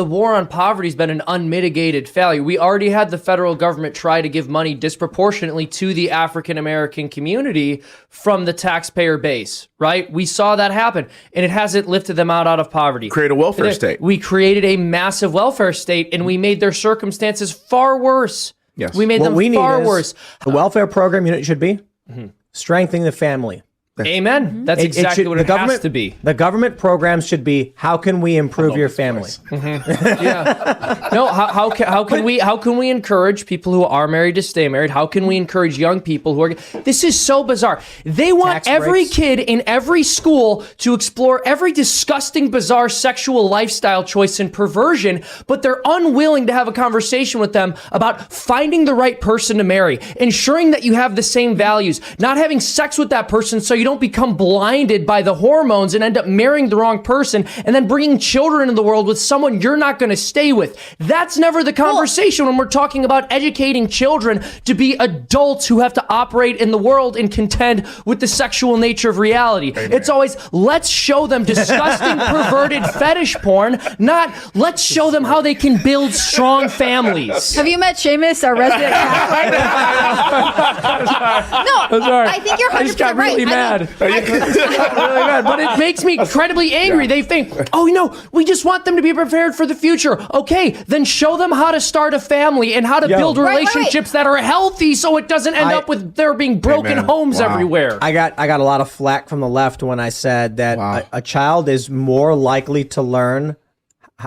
The war on poverty has been an unmitigated failure. We already had the federal government try to give money disproportionately to the African American community from the taxpayer base, right? We saw that happen, and it hasn't lifted them out of poverty. Create a welfare state. We created a massive welfare state, and we made their circumstances far worse. Yes. We made them far worse. The welfare program, you know what it should be? Strengthening the family. Amen. That's exactly what it has to be. The government programs should be, how can we improve your family? Yeah. No, how can we encourage people who are married to stay married? How can we encourage young people who are... This is so bizarre. They want every kid in every school to explore every disgusting, bizarre sexual lifestyle choice and perversion, but they're unwilling to have a conversation with them about finding the right person to marry, ensuring that you have the same values, not having sex with that person so you don't become blinded by the hormones and end up marrying the wrong person and then bringing children into the world with someone you're not going to stay with. That's never the conversation when we're talking about educating children to be adults who have to operate in the world and contend with the sexual nature of reality. Amen. It's always, let's show them disgusting, perverted fetish porn, not let's show them how they can build strong families. Have you met Seamus, our resident Catholic? No, I think you're 100% I just got really mad. Really mad. But it makes me incredibly angry. They think, oh, we just want them to be prepared for the future. Okay, then show them how to start a family and how to build relationships that are healthy so it doesn't end up with there being broken homes everywhere. I got a lot of flack from the left when I said that a child is more likely to learn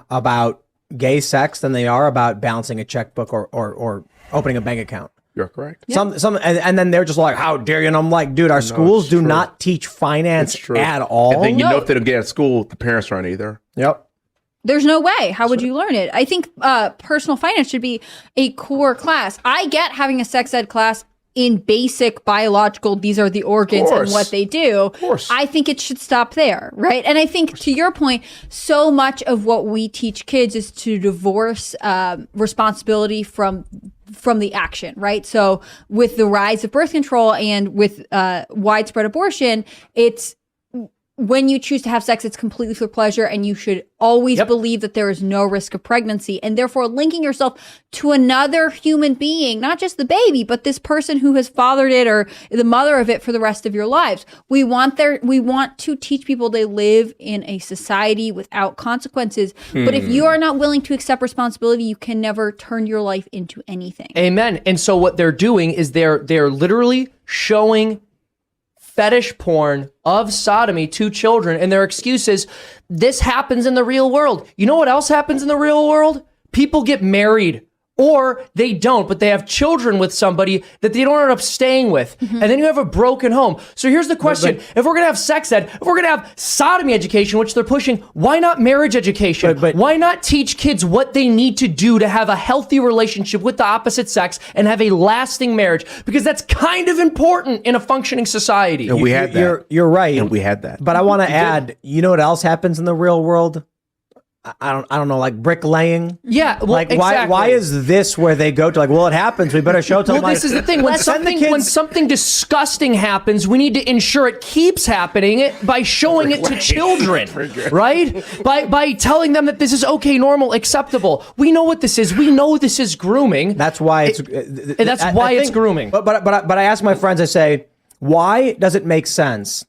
about gay sex than they are about balancing a checkbook or opening a bank account. You're correct. And then they're just like, how dare you? And I'm like, dude, our schools do not teach finance at all. And then if they don't get at school, the parents aren't either. Yep. There's no way. How would you learn it? I think personal finance should be a core class. I get having a sex ed class in basic biological, these are the organs and what they do. Of course. I think it should stop there, right? And I think, to your point, so much of what we teach kids is to divorce responsibility from the action, right? So with the rise of birth control and with widespread abortion, it's when you choose to have sex, it's completely for pleasure, and you should always believe that there is no risk of pregnancy, and therefore linking yourself to another human being, not just the baby, but this person who has fathered it or the mother of it for the rest of your lives. We want to teach people they live in a society without consequences. But if you are not willing to accept responsibility, you can never turn your life into anything. Amen. And so what they're doing is they're literally showing fetish porn of sodomy to children, and their excuse is, this happens in the real world. You know what else happens in the real world? People get married, or they don't, but they have children with somebody that they don't end up staying with. And then you have a broken home. So here's the question. If we're going to have sex ed, if we're going to have sodomy education, which they're pushing, why not marriage education? Why not teach kids what they need to do to have a healthy relationship with the opposite sex and have a lasting marriage? Because that's kind of important in a functioning society. And we had that. You're right. And we had that. But I want to add, you know what else happens in the real world? I don't know, like bricklaying. Yeah, well, like exactly. why is this where they go to? Like, well, it happens. We better show it to them. Well, this is the thing. When something disgusting happens, we need to ensure it keeps happening by showing it to children, right? By telling them that this is okay, normal, acceptable. We know what this is. We know this is grooming. That's why it's. It's grooming. But I ask my friends. I say, why does it make sense